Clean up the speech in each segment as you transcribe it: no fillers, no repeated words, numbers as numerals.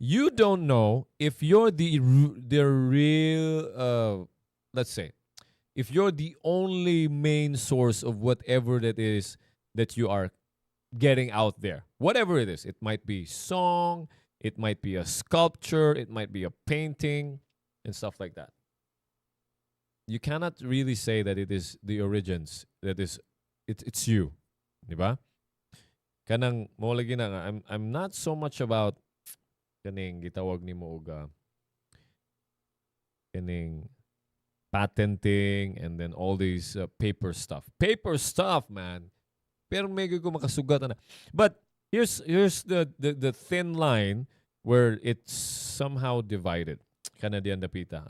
You don't know if you're the real, let's say, if you're the only main source of whatever that is that you are getting out there. Whatever it is. It might be song, it might be a sculpture, it might be a painting, and stuff like that. You cannot really say that it is the origins, that it's you. Diba? Kanang mo lagi na nga, I'm not so much about kaning gitawag nimo og kaning patenting and then all these paper stuff. Paper stuff, man. Pero medyo ko makasugat na. But here's the thin line where it's somehow divided. Kana diyan dapita.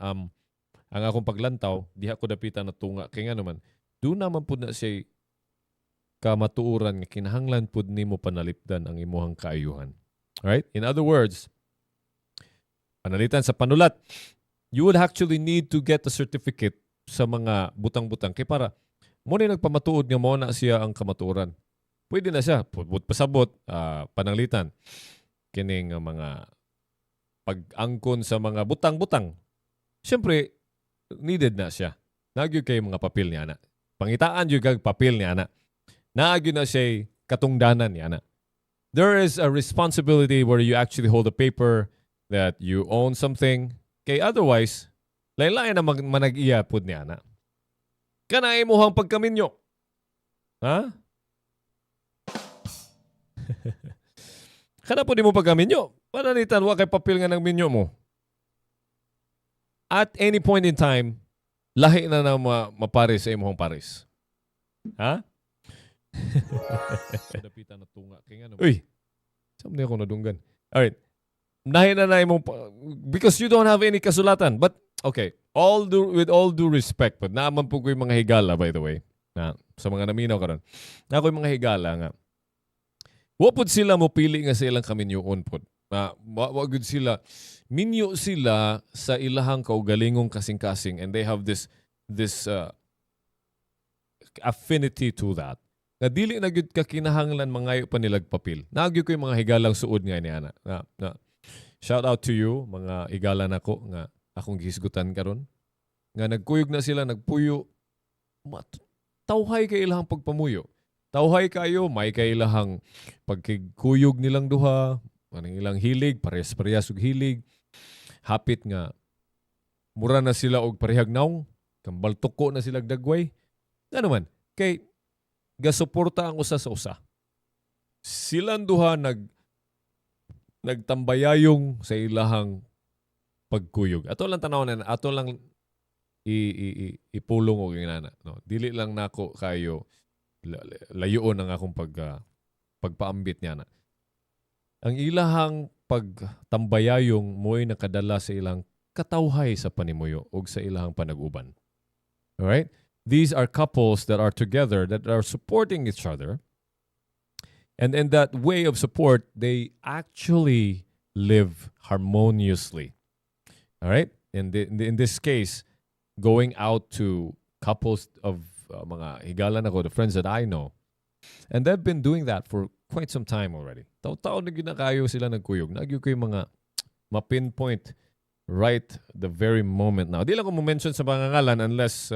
Ang akong paglantaw, diha ko dapita na tunga kay nga naman. Do naman pud na siya kamatuuran nga kinahanglan pud nimo panalipdan ang imuhang kaayuhan. Right? In other words, panalitan sa panulat, you would actually need to get a certificate sa mga butang-butang kay para mo na nagpamatuod nga mo na siya ang kamatuoran. Pwede na siya, pud pasabot, pananglitan. Kining mga pag-angkon sa mga butang-butang. Siyempre, needed na siya. Nagyo kay mga papel niya na. Pangitaan yung kag papel niya na. Nagyo na siya katungdanan niya na. There is a responsibility where you actually hold a paper that you own something. Kay otherwise, lain-lain na manag-iya pud niya na. Kanay mo hang pagkaminyo. Ha? Kana po di mo pagkaminyo. Pananitan, wa kay papel nga ng minyo mo. At any point in time, lahi na na mapares sa imong pares. Ha? Dapitan na tunga. Uy, saan na ako nadunggan? Alright. Lahi na imong, because you don't have any kasulatan. But, okay, with all due respect, but naaman po ko yung mga higala, by the way, na, sa mga naminaw karon. Na ako yung mga higala nga. Wapod sila mo pili nga sa ilang kaminyoon po. Wagud sila. Minyo sila sa ilahang kaugalingong kasing-kasing and they have this affinity to that. Na dili na gyud ka kinahanglan mangayo pa nilag papel. Nagyo ko yung mga higalang suod nga ni ana. Shout out to you mga higala nako nga akong gihisgutan karon. Nga nagkuyog na sila, nagpuyo. Tawhay kay ilahang pagpamuyo. Tawhay kayo, may kay ilahang pagkikuyog nilang duha, anong ilang hilig, parehas-parehas og hilig. Hapit nga mura na sila og parehag naong, kambal tuko na sila dagway. Nga naman, kay gasuporta ang usa sa usa. Silang duha nagtambayayong sa ilahang pagkuyog. Ato lang tanaw na, ato lang ipulong og inana. No? Dili lang nako kayo layuon ang akong pagpaambit niya na. Ang ilahang pagtambayayong mo'y nakadala sa ilang katawhay sa panimuyo o sa ilahang panag-uban. Alright? These are couples that are together, that are supporting each other. And in that way of support, they actually live harmoniously. Alright? In this case, going out to couples of mga higalan ako, the friends that I know, and they've been doing that for quite some time already. Taon-taon na ginakayo sila nagkuyog. Nagyo ko yung mga ma-pinpoint right the very moment now. Di lang ko mo-mention sa mga ngalan unless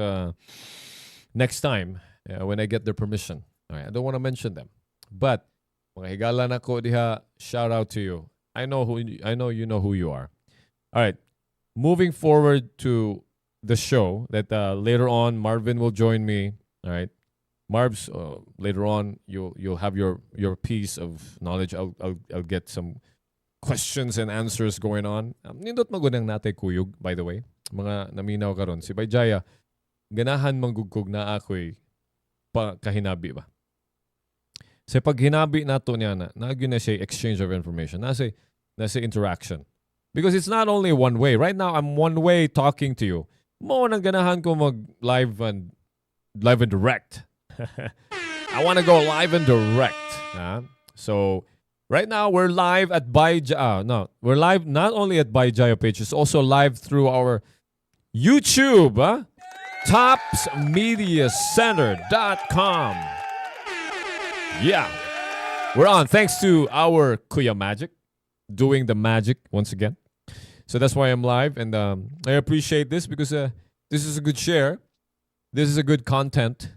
next time when I get their permission. Okay, I don't want to mention them. But mga higalan ako diha, shout out to you. I know you know who you are. All right. Moving forward to the show that later on Marvin will join me. All right. Marbs, later on you'll have your piece of knowledge. I'll get some questions and answers going on. Nindot magunang natay kuyog, by the way. Mga naminaw karon si Bai Jaya ganahan manggugkog na ako'y kahinabi ba. Sa paghinabi nato niya na nagyo na siya exchange of information. Nasa interaction. Because it's not only one way. Right now I'm one way talking to you. Mo nang ganahan ko mag live and direct. I want to go live and direct. So right now we're live at Bai Jaya. We're live not only at Bai Jaya page, it's also live through our YouTube. Topsmediacenter.com. Yeah. We're on thanks to our Kuya Magic. doing the magic once again. So that's why I'm live, and I appreciate this because this is a good share. This is a good content.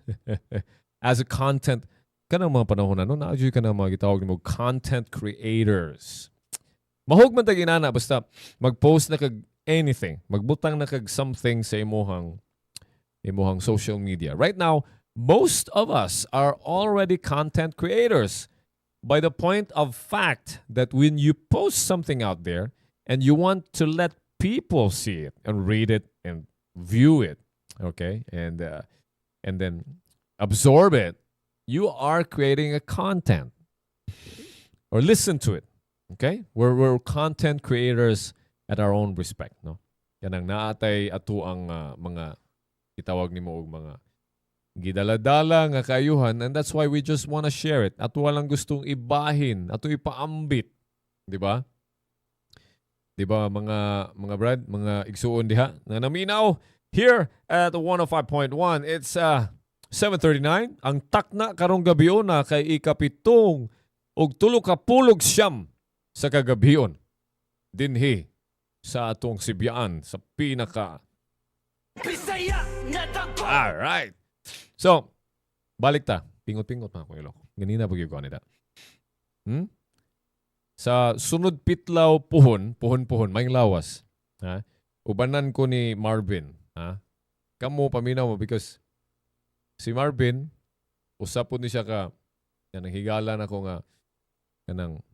As a content, kanang mga panahon na, no? Na-adjust ka na mga gitawag mo, content creators. Mahog man tag inana, basta mag-post na kag anything. Magbutang na kag something sa imuhang social media. Right now, most of us are already content creators by the point of fact that when you post something out there and you want to let people see it and read it and view it, okay, and then absorb it, you are creating a content or listen to it. Okay, we're content creators at our own respect, no? Yan ang naatay ato ang mga itawag nimo og mga gidaladala nga kayuhan, and that's why we just wanna share it. Ato walang gustong ibahin, ato ipaambit, di ba? Di ba mga brad, mga igsuon diha na naminaw here at 105.1. It's 7:39. Ang takna karong gabion na kay ikapitong og tulo ka pulog siyam sa kagabion dinhi sa atong Sibyaan sa pinaka all right. So, balik ta. Pingot-pingot na akong ilok. Ganina pag yung nita. Sa sunod pitlaw puhon, may lawas. Ha? Ubanan ko ni Marvin. Ha? Kamu paminaw mo because si Marvin, usapon ni siya ka, kanang higala na ko nga, kanang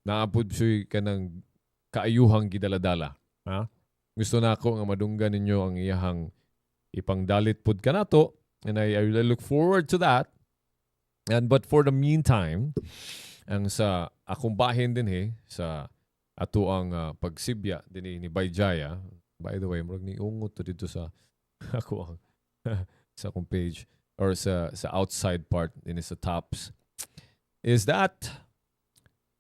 naapod siya kanang kaayuhang gidaladala. Ha? Gusto na ako nga madunggan ninyo ang iyahang ipangdalit pud kanato, and I really look forward to that. But for the meantime, ang sa akong bahin din sa ato ang pagsibya din ni Bai Jaya. By the way, murag ni ungot to dito sa ako ang sa akong page or sa outside part din sa tops is that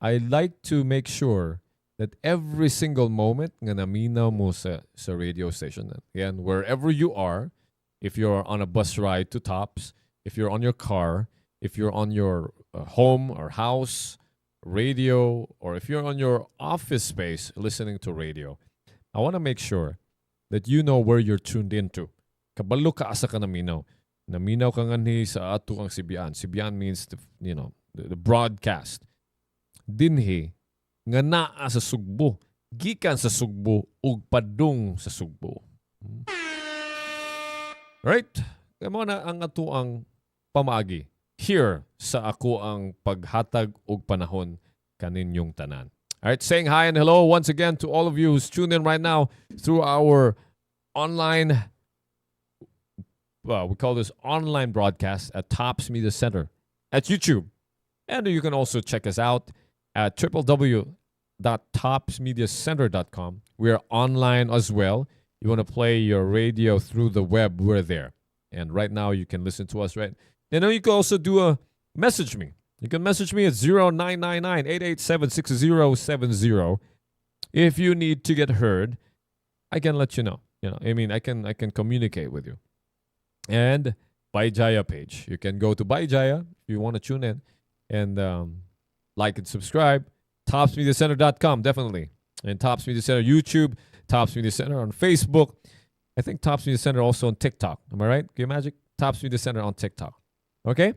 I like to make sure that every single moment nga naminaw mo sa radio station, again, wherever you are, if you're on a bus ride to Tops, if you're on your car, if you're on your home or house, radio, or if you're on your office space listening to radio, I want to make sure that you know where you're tuned into. Kabalo ka asa ka naminaw. Naminaw ka nga ni sa ato ang Sibyaan. Sibyaan means the broadcast. Dinhi nga naa sa Sugbo, gikan sa Sugbo ug padung sa Sugbo. Right? Kamo na ang ato ang pamaagi here sa ako ang paghatag og panahon kaninyong tanan. Alright, saying hi and hello once again to all of you who's tuned in right now through our online, we call this online broadcast at Tops Media Center at YouTube. And you can also check us out at www.topsmediacenter.com. We are online as well. You want to play your radio through the web, we're there. And right now you can listen to us, right? And then you can also message me. You can message me at 0999-887-6070. If you need to get heard, I can let you know. I can communicate with you. And Bai Jaya page. You can go to Bai Jaya if you want to tune in and like and subscribe. TopsMediaCenter.com, definitely. And Tops Media Center YouTube, Tops Media Center on Facebook. I think Tops Media Center also on TikTok. Am I right? Game Magic? Tops Media Center on TikTok. Okay?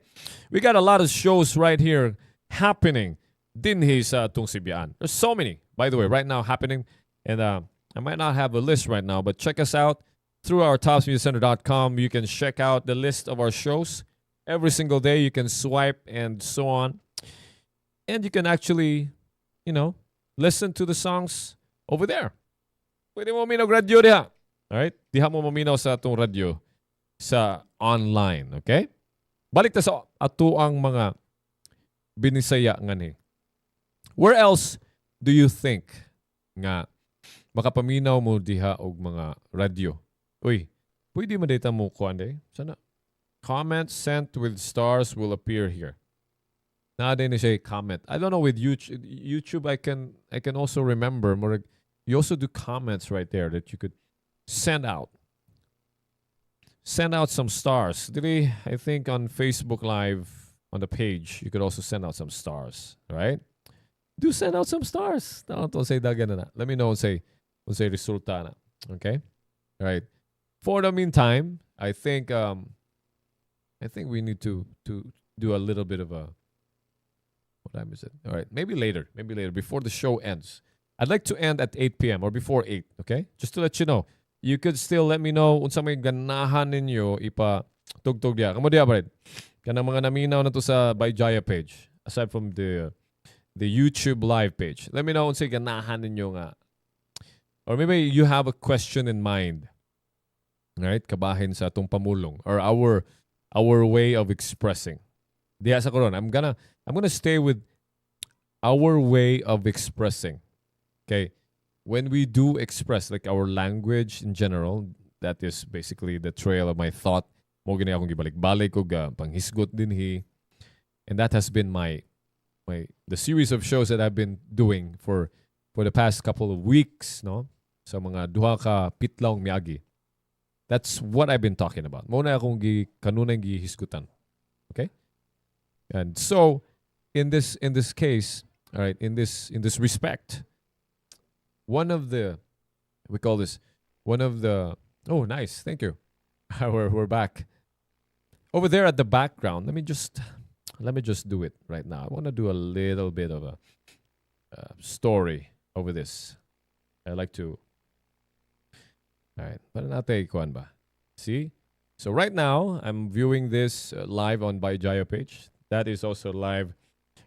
We got a lot of shows right here happening dinhi sa atong Sibyaan. There's so many, by the way, right now happening. And I might not have a list right now, but check us out through our TopsMediaCenter.com. You can check out the list of our shows. Every single day you can swipe and so on. And you can actually, listen to the songs over there. Pwede mo maminaw radio diha. Alright? Diha mo maminaw sa atong radio sa online. Okay? Balik ta sa ato ang mga binisaya nga ni. Where else do you think nga makapaminaw mo diha og mga radio? Uy, pwede mo data mo kuan day? Sana comments sent with stars will appear here. Nade ni siya comment. I don't know with YouTube. YouTube I can also remember. You also do comments right there that you could send out. Send out some stars. I think on Facebook Live on the page you could also send out some stars, right? do send out some stars. No, don't say dagan na. Let me know unsay resulta na. Okay? All right. For the meantime, I think we need to do a little bit of a what time is it? All right, maybe later. Maybe later before the show ends. I'd like to end at 8 p.m. or before 8, okay? Just to let you know. You could still let me know unsa may ganahan ninyo ipa tugtog dia. Kamo dia ba rin? Kanang mga naminaw na to sa Bai Jaya page aside from the YouTube live page. Let me know unsay ganahan ninyo nga. Or maybe you have a question in mind. Right? Kabahin sa atong pamulong or our way of expressing. Diya sa koron, I'm gonna stay with our way of expressing. Okay? When we do express like our language in general, that is basically the trail of my thought. Mo gini akong gibalik-balik og panghisgot dinhi. And that has been my the series of shows that I've been doing for the past couple of weeks, no? Sa mga duha ka pitlawng miagi. That's what I've been talking about. Mo na akong kanunay gihisgutan. Okay? And so in this case, all right, in this respect, one of the oh nice, thank you. we're back. Over there at the background, let me just do it right now. I want to do a little bit of a story over this. I like to. All right, para natin ikuan ba? See? So right now, I'm viewing this live on Bai Jaya page. That is also live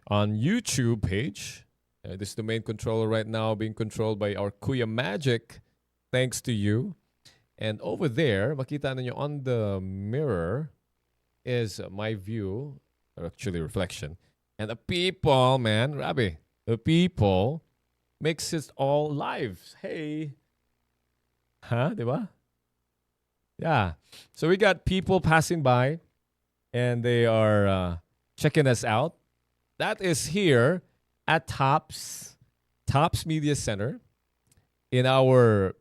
on YouTube page. This is the main controller right now being controlled by our Kuya Magic. Thanks to you. And over there, makita ninyo on the mirror is my view, or actually reflection. And the people, man, Rabbi, the people makes it all live. Hey. Huh? Diba? Yeah. So we got people passing by and they are checking us out. That is here at Tops Media Center in our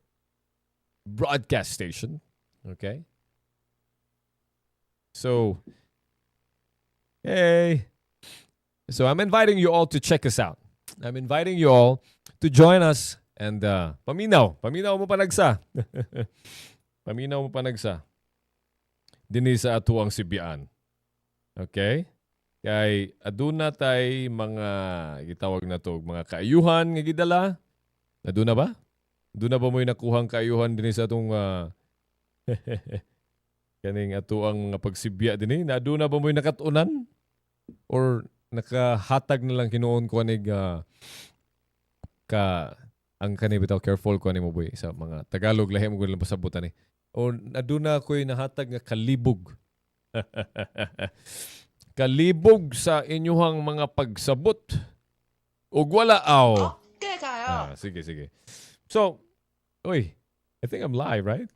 broadcast station. Okay. So, hey. So I'm inviting you all to check us out. I'm inviting you all to join us and paminaw mo panagsa. Paminaw mo panagsa. Dinhi sa atuang Sibian. Okay? Kay aduna tay mga gitawag na to mga kaayuhan nga gidala. Aduna ba? Aduna ba mo'y nakuhang kaayuhan dinhi sa atong kaning atuang mga pagsibya dinhi? Aduna ba mo'y nakatunan? Or nakahatag na lang hinuon ko anig ang kani bitaw careful ko ani mo boy sa mga Tagalog lahi mo gulang pasabutan ni. O aduna ko'y nahatag nga kalibog. Kalibog sa inyuhang mga pagsabot. Ug wala aw. Okay kayo. Sige. So, I think I'm live, right?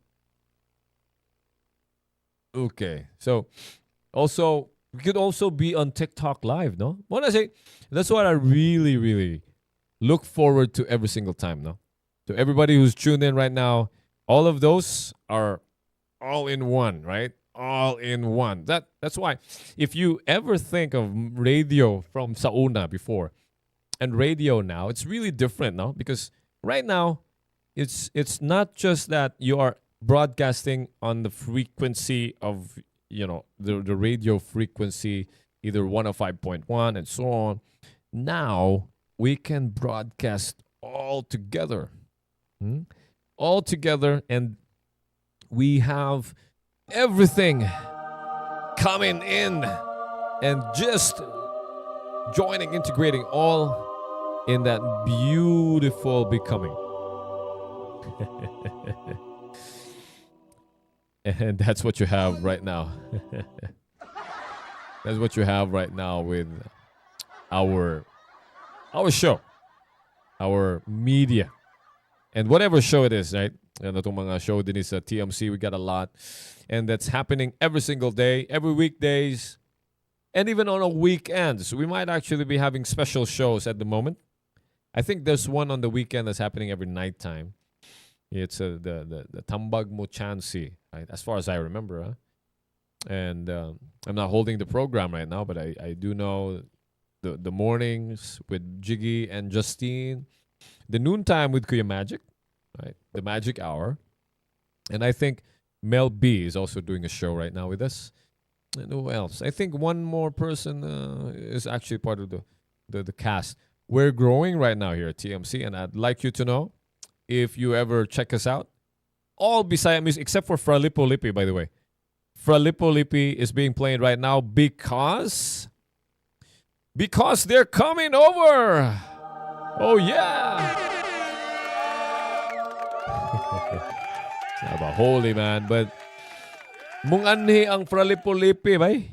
Okay. So, also, we could also be on TikTok live, no? When I say, that's what I really, really look forward to every single time, no? To everybody who's tuned in right now, all of those are all in one, right? All in one. That's why if you ever think of radio from Sauna before and radio now, it's really different, no? Because right now, it's not just that you are broadcasting on the frequency of, the radio frequency, either 105.1 and so on. Now, we can broadcast all together. All together, and we have everything coming in and just joining, integrating all in that beautiful becoming. And that's what you have right now. That's what you have right now with our show, our media, and whatever show it is, right? And itong mga show din is TMC, we got a lot. And that's happening every single day, every weekdays, and even on a weekends. We might actually be having special shows at the moment. I think there's one on the weekend that's happening every nighttime. It's the Tambag Mo Chansi, right? As far as I remember. Huh? And I'm not holding the program right now, but I do know the mornings with Jiggy and Justine, the noontime with Kuya Magic, right? The Magic Hour. And I think Mel B is also doing a show right now with us. And who else? I think one more person is actually part of the cast. We're growing right now here at TMC, and I'd like you to know, if you ever check us out, all Bisaya music except for Fralipo Lipi, by the way. Fralipo Lipi is being played right now because they're coming over. Oh yeah. It's not about holy, man, but mung anhi ang Fralipo Lipi, bay.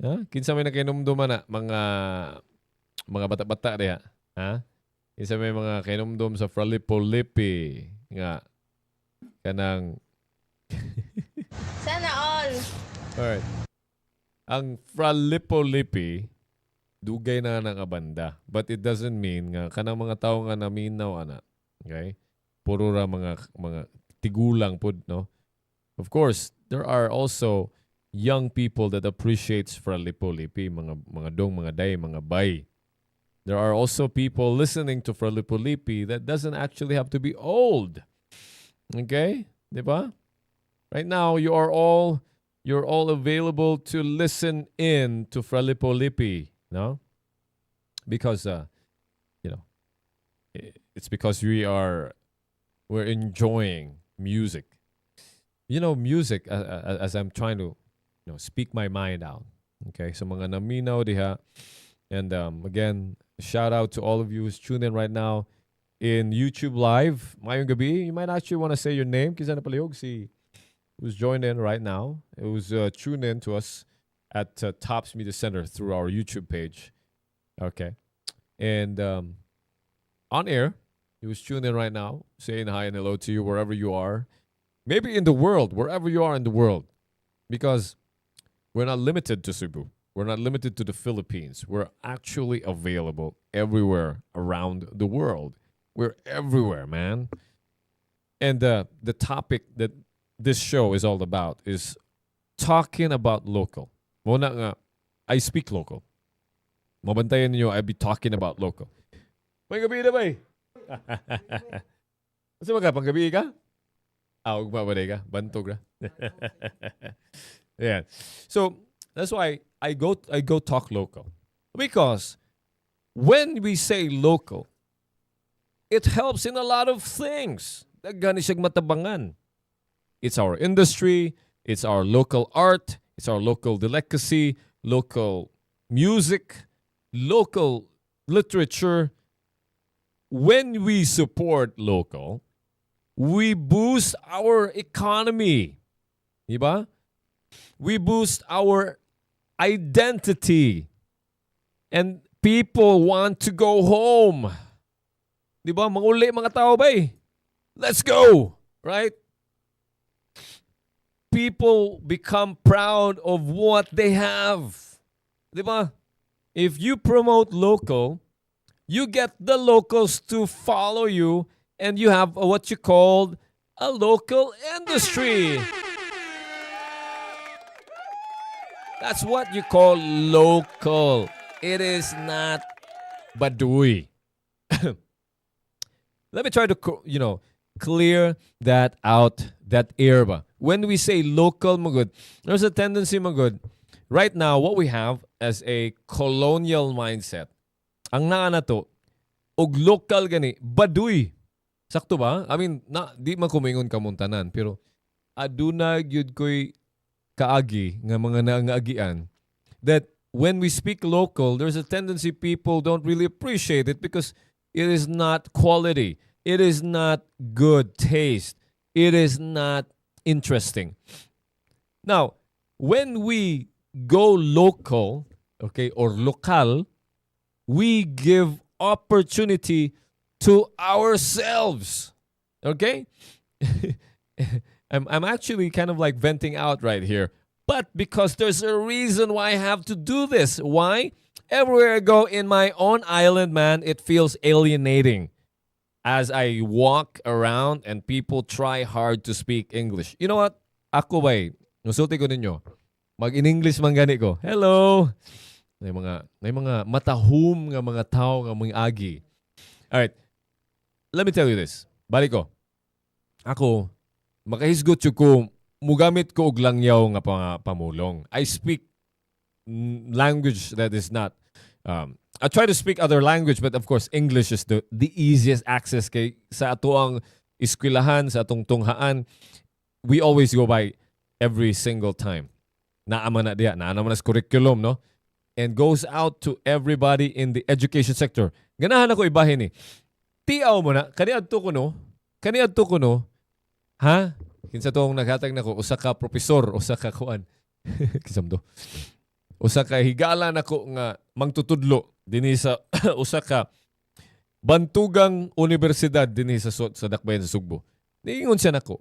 Ha? Kinsa may nakinomduman na mga bata-bata diha. Ha? Kinsa may mga kinomdom sa Fralipo Lipi nga kanang Sana all. Alright. Ang Fralipo Lipi dugay na nga banda, but it doesn't mean nga kanang mga tao nga naminaw ana. Okay? Puro ra mga tigulang pud, no? Of course, there are also young people that appreciates Fralipo Lipi, mga dong, mga day, mga bay. There are also people listening to Fralipo Lipi that doesn't actually have to be old. Okay? Diba? Right now, you're all available to listen in to Fralipo Lipi, no? Because it's because we're enjoying music. Music as I'm trying to speak my mind out. Okay? So mga naminaw diha, and again, shout out to all of you who's tuned in right now in YouTube Live. Mayong gabi. You might actually want to say your name. Kisa na palihog si who's joined in right now. It was tuned in to us at Tops Media Center through our YouTube page. Okay. And on air, he was tuned in right now, saying hi and hello to you wherever you are. Maybe in the world, wherever you are in the world. Because we're not limited to Cebu. We're not limited to the Philippines. We're actually available everywhere around the world. We're everywhere, man. And the topic that this show is all about is talking about local. Muna nga, I speak local. Mabantayan niyo, I be talking about local. May gabi na ba eh? Kasi panggabi ka? Ugmabaday ka? Bantog na. Yeah. So, that's why I go talk local. Because when we say local, it helps in a lot of things. Daghan siyang matabangan. It's our industry, it's our local art, it's our local delicacy, local music, local literature. When we support local, we boost our economy. Diba? We boost our identity. And people want to go home. Diba? Manguli mga tao ba eh? Let's go! Right? People become proud of what they have. Diba? If you promote local, you get the locals to follow you, and you have what you call a local industry. That's what you call local. It is not Baduy. Let me try to, clear that out, that air ba. When we say local, magud, there's a tendency, magud. Right now, what we have as a colonial mindset, ang naa na to, og local gani, Baduy. Sakto ba? I mean, di man kumingon kamuntanan, pero aduna gyud ko'y kaagi nga mga naangagian that when we speak local, there's a tendency people don't really appreciate it because it is not quality. It is not good taste. It is not interesting. Now, when we go local, okay, or local, we give opportunity to ourselves. Okay? I'm actually kind of like venting out right here. But because there's a reason why I have to do this. Why? Everywhere I go in my own island, man, it feels alienating. As I walk around and people try hard to speak English. You know what? Ako ba nusulti ko ninyo. Mag-in-English man gani ko. Hello! May mga matahum nga mga tao nga mga agi. Alright, let me tell you this. Balik ko. Ako, makahisgot yung ko, mugamit ko og langyaw nga pamulong. I speak language that is not, I try to speak other language, but of course, English is the easiest access kay sa ato ang eskwelahan, sa atong tunghaan. We always go by every single time. Naama na diya, naama na sa curriculum, no? And goes out to everybody in the education sector. Ganahan ako ibahin Tiaw mo na, kaniadto ko no, ha? Kinsa tong naghatag nako, usa ka profesor, usa ka kuan. Kisam do. Usa ka higala nako nga mangtutudlo dinhi sa usa ka bantugang universidad dinhi sa Dakbayan sa Sugbo. Niingon siya nako.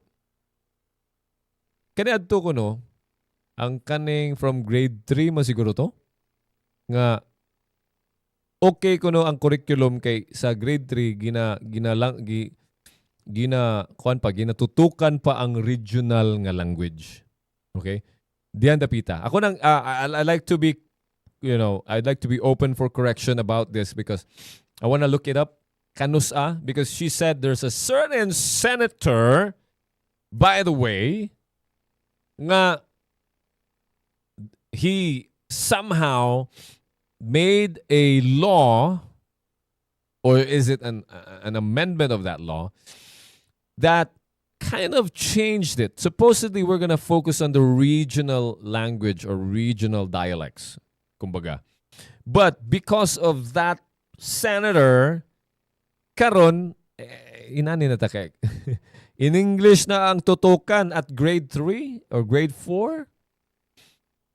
Kaniadto ko no, ang kaning from grade 3 masiguro to nga okay ko no ang curriculum kay sa grade 3 ginatutukan pa ang regional nga language. Okay? Diyan dapita. Ako nang I like to be I'd like to be open for correction about this because I want to look it up. Kanusa, because she said there's a certain senator, by the way, nga he somehow made a law, or is it an amendment of that law, that kind of changed it. Supposedly, we're going to focus on the regional language or regional dialects, kumbaga. But because of that senator, karon, inani na takek. In English na ang tutukan at grade 3 or grade 4?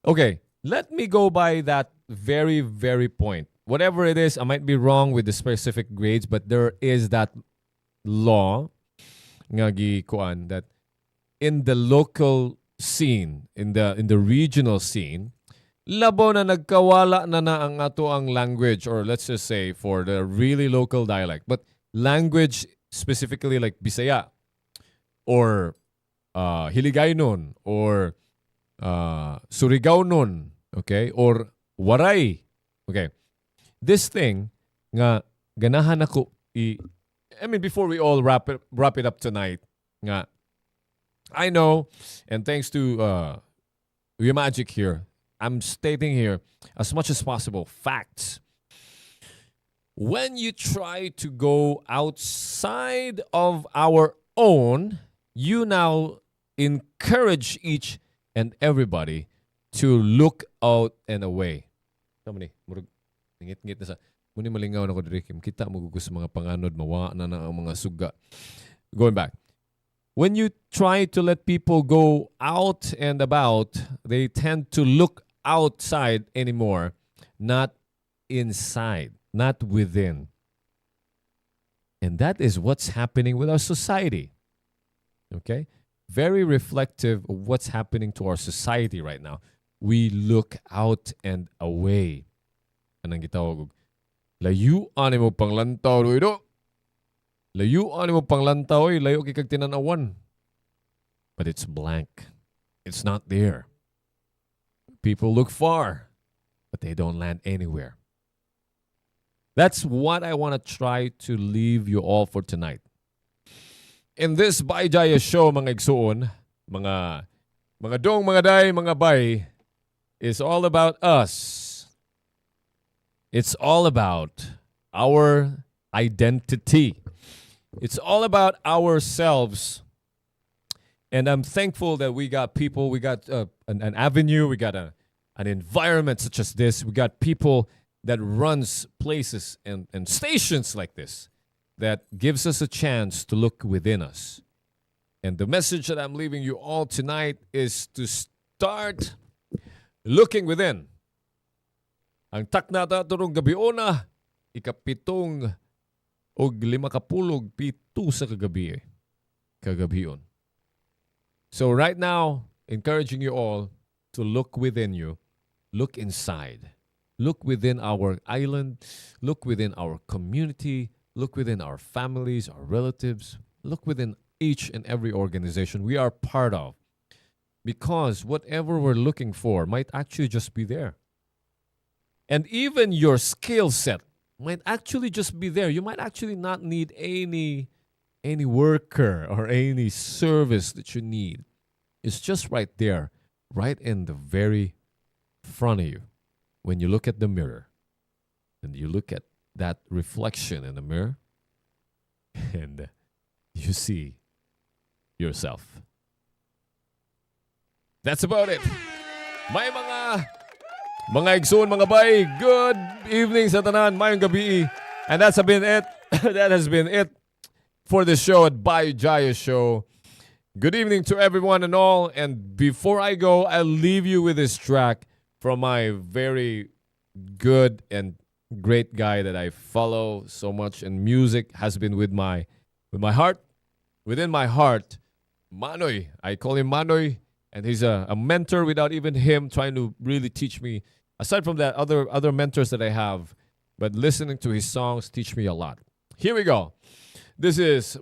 Okay, let me go by that very, very point. Whatever it is, I might be wrong with the specific grades, but there is that law nga gikuan that in the local scene, in the regional scene, labo na nagkawala na ang ato ang language, or let's just say for the really local dialect, but language specifically like Bisaya or Hiligaynon or Surigao-non, okay, or Waray. Okay. This thing nga ganahan ako before we all wrap it up tonight, nga I know, and thanks to your magic here, I'm stating here as much as possible facts. When you try to go outside of our own, you now encourage each and everybody to look out and away. Muni ngit-ngit na sa muni malingaw na ko diri kim kita mo gugus mga panganod mawa na ang mga suga. Going back. When you try to let people go out and about, they tend to look outside anymore, not inside, not within. And that is what's happening with our society. Okay? Very reflective of what's happening to our society right now. We look out and away. Anong gitawag? Layuan mo panglantaw do. Layuan mo panglantaw layo kay kag tinanawan. But it's blank. It's not there. People look far, but they don't land anywhere. That's what I want to try to leave you all for tonight. In this Bai Jaya show, mga igsuon, mga dong, mga day, mga bay, is all about us. It's all about our identity. It's all about ourselves. And I'm thankful that we got people, we got an avenue, we got an environment such as this. We got people that runs places and stations like this that gives us a chance to look within us. And the message that I'm leaving you all tonight is to start looking within. Ang taknata turong gabiona, ikapitong og 50 pito sa kagabi. Kagabion. So right now, encouraging you all to look within you. Look inside. Look within our island. Look within our community. Look within our families, our relatives. Look within each and every organization we are part of. Because whatever we're looking for might actually just be there. And even your skill set might actually just be there. You might actually not need any worker or any service that you need. It's just right there, right in the very front of you. When you look at the mirror and you look at that reflection in the mirror and you see yourself. That's about it. May mga igsoon, mga bay, good evening sa tanan, mayong gabi. And that's been it. That has been it for the show at Bai Jaya Show. Good evening to everyone and all. And before I go, I'll leave you with this track from my very good and great guy that I follow so much, and music has been with my heart, within my heart. Manoy, I call him Manoy, and he's a mentor without even him trying to really teach me. Aside from that, other mentors that I have, but listening to his songs teach me a lot. Here we go. This is